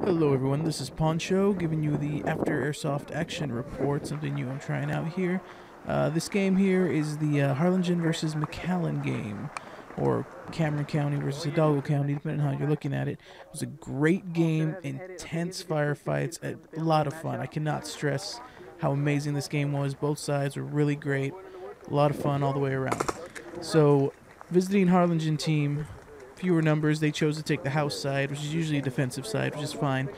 Hello everyone, this is Poncho giving you the After Airsoft Action Report, something new I'm trying out here. This game here is the Harlingen versus McAllen game, or Cameron County versus Hidalgo County, depending on how you're looking at it. It was a great game, intense firefights, a lot of fun. I cannot stress how amazing this game was. Both sides were really great, a lot of fun all the way around. So, visiting Harlingen team, fewer numbers, they chose to take the house side, which is usually a defensive side, which is fine.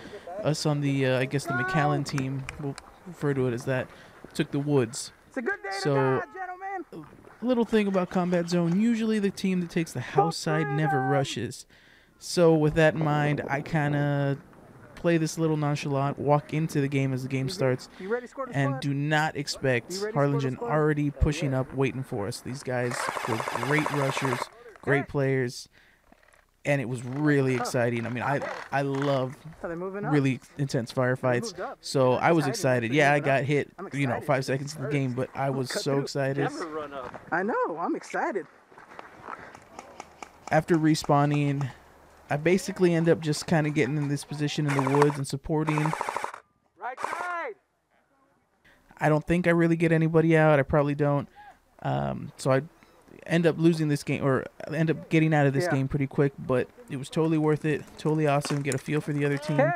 Us on the, I guess the McAllen team, we'll refer to it as that, took the woods. So, little thing about combat zone, usually the team that takes the house side never rushes. So with that in mind, I kind of play this little nonchalant, walk into the game as the game starts, and do not expect Harlingen already pushing up, waiting for us. These guys were great rushers, great players, and it was really exciting. I mean, I love really intense firefights, so I was excited. Yeah, I got hit, 5 seconds in the game, but I was so excited. I know, I'm excited. After respawning, I basically end up just kind of getting in this position in the woods and supporting. Right side. I don't think I really get anybody out. I probably don't. So I end up losing this game, or end up getting out of this game pretty quick, but it was totally worth it. Totally awesome. Get a feel for the other team.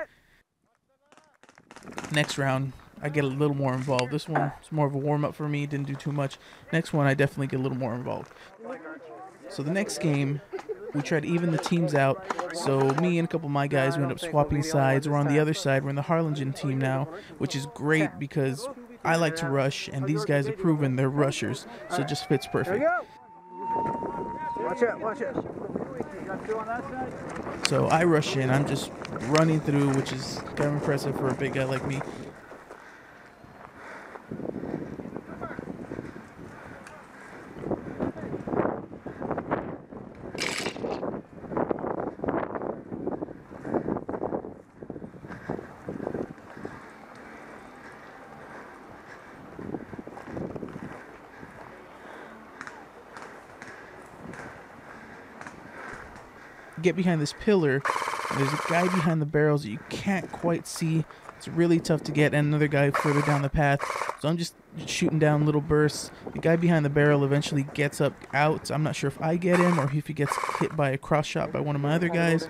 Next round, I get a little more involved. This one is more of a warm-up for me. Didn't do too much. Next one, I definitely get a little more involved. So the next game, we try to even the teams out. So me and a couple of my guys, we end up swapping sides. We're on the other side. We're in the Harlingen team now, which is great because I like to rush, and these guys have proven they're rushers, so it just fits perfect. Watch out, watch out. So I rush in. I'm just running through, which is kind of impressive for a big guy like me. Get behind this pillar, and there's a guy behind the barrels that you can't quite see. It's really tough to get, and another guy further down the path. So I'm just shooting down little bursts. The guy behind the barrel eventually gets up out. I'm not sure if I get him or if he gets hit by a cross shot by one of my other guys.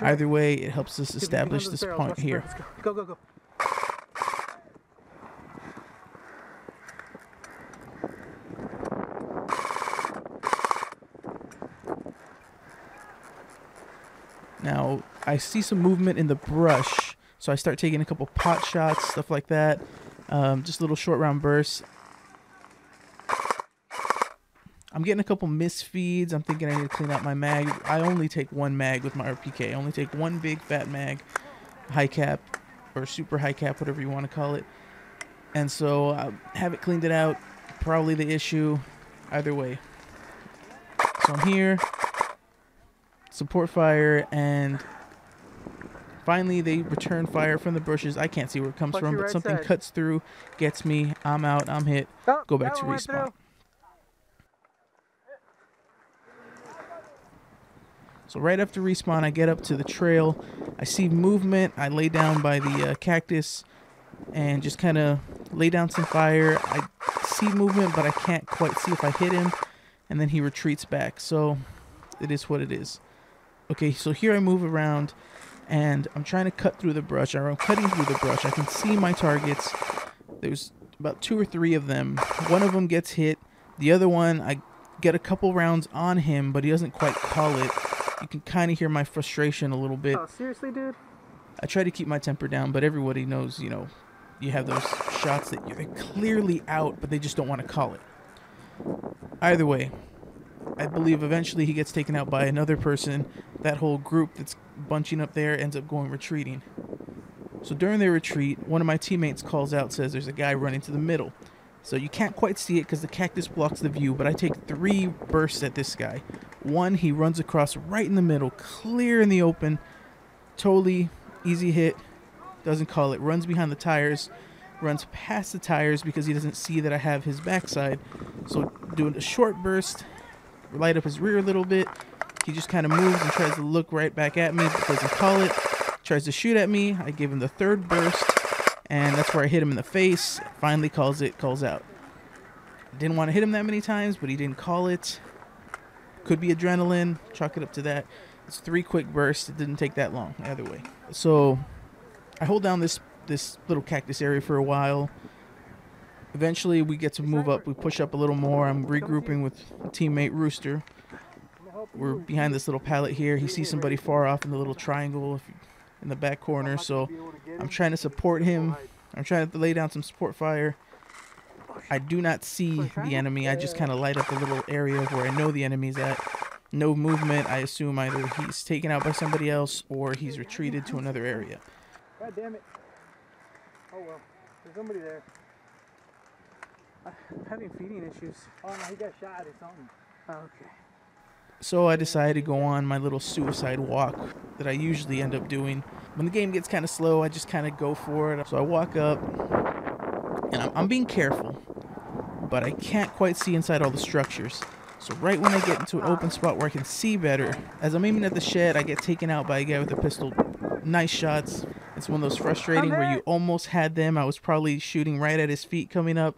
Either way, it helps us establish this point here. Go, go, go. Now, I see some movement in the brush, so I start taking a couple pot shots, stuff like that. Just little short round bursts. I'm getting a couple misfeeds. I'm thinking I need to clean out my mag. I only take one mag with my RPK. I only take one big fat mag, high cap, or super high cap, whatever you want to call it. And so I haven't cleaned it out. Probably the issue. Either way. So I'm here. Support fire, and finally they return fire from the bushes. I can't see where it comes from, but something cuts through, gets me. I'm out, I'm hit. Go back to respawn. So right after respawn, I get up to the trail. I see movement. I lay down by the cactus and just kind of lay down some fire. I see movement, but I can't quite see if I hit him, and then he retreats back. So it is what it is. Okay, so here I move around, and I'm trying to cut through the brush. I'm cutting through the brush. I can see my targets. There's about 2 or 3 of them. One of them gets hit. The other one, I get a couple rounds on him, but he doesn't quite call it. You can kind of hear my frustration a little bit. Oh, seriously, dude? I try to keep my temper down, but everybody knows, you have those shots that they're clearly out, but they just don't want to call it. Either way, I believe eventually he gets taken out by another person. That whole group that's bunching up there ends up going retreating. So during their retreat, one of my teammates calls out, says there's a guy running to the middle. So you can't quite see it because the cactus blocks the view, but I take 3 bursts at this guy. One, he runs across right in the middle, clear in the open, totally easy hit, doesn't call it, runs behind the tires, runs past the tires because he doesn't see that I have his backside. So doing a short burst, light up his rear a little bit. He just kind of moves and tries to look right back at me, but doesn't call it. tries to shoot at me. I give him the third burst, and that's where I hit him in the face. Finally calls out. Didn't want to hit him that many times, but he didn't call it. Could be adrenaline. Chalk it up to that. It's 3 quick bursts. It didn't take that long either way. So I hold down this little cactus area for a while. Eventually we get to move up. We push up a little more. I'm regrouping with teammate Rooster. We're behind this little pallet here. He sees somebody far off in the little triangle in the back corner, so I'm trying to support him. I'm trying to lay down some support fire. I do not see the enemy. I just kind of light up a little area where I know the enemy's at. No movement. I assume either he's taken out by somebody else or he's retreated to another area. God damn it. Oh well, there's somebody there. I'm having feeding issues. Oh no, he got shot or something. Oh, okay. So I decided to go on my little suicide walk that I usually end up doing. When the game gets kind of slow, I just kind of go for it. So I walk up, and I'm being careful, but I can't quite see inside all the structures. So right when I get into an open spot where I can see better, as I'm aiming at the shed, I get taken out by a guy with a pistol. Nice shots. It's one of those frustrating where you almost had them. I was probably shooting right at his feet coming up.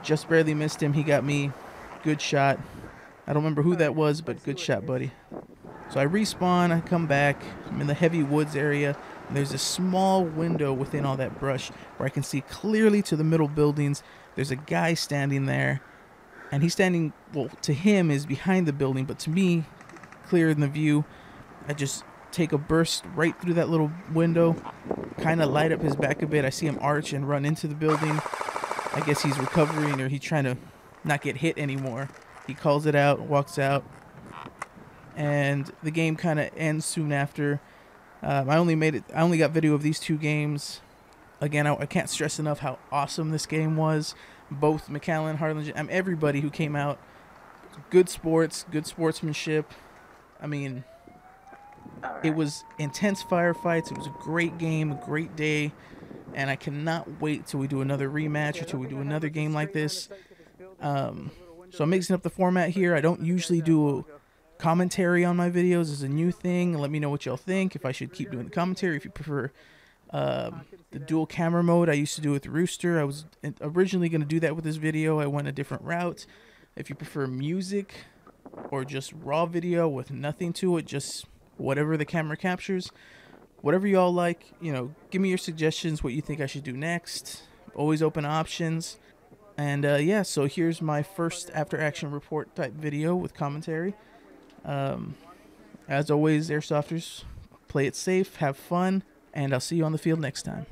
Just barely missed him. He got me. Good shot. I don't remember who that was, but good shot, buddy. So I respawn, I come back, I'm in the heavy woods area, and there's a small window within all that brush where I can see clearly to the middle buildings. There's a guy standing there, and he's standing, well, to him is behind the building, but to me, clear in the view. I just take a burst right through that little window, kind of light up his back a bit. I see him arch and run into the building. I guess he's recovering or he's trying to not get hit anymore. He calls it out, walks out, and the game kind of ends soon after. I only got video of these 2 games. Again, I can't stress enough how awesome this game was. Both McAllen, Harlingen, everybody who came out. Good sports, good sportsmanship. I mean, it was intense firefights. It was a great game, a great day, and I cannot wait till we do another rematch or till we do another game like this. So I'm mixing up the format here. I don't usually do commentary on my videos. It's a new thing. Let me know what y'all think. If I should keep doing the commentary. If you prefer the dual camera mode I used to do with Rooster. I was originally going to do that with this video. I went a different route. If you prefer music or just raw video with nothing to it, just whatever the camera captures, whatever y'all like, you know, give me your suggestions, what you think I should do next. Always open options. And yeah, so here's my first After Action Report type video with commentary. As always, Airsofters, play it safe, have fun, and I'll see you on the field next time.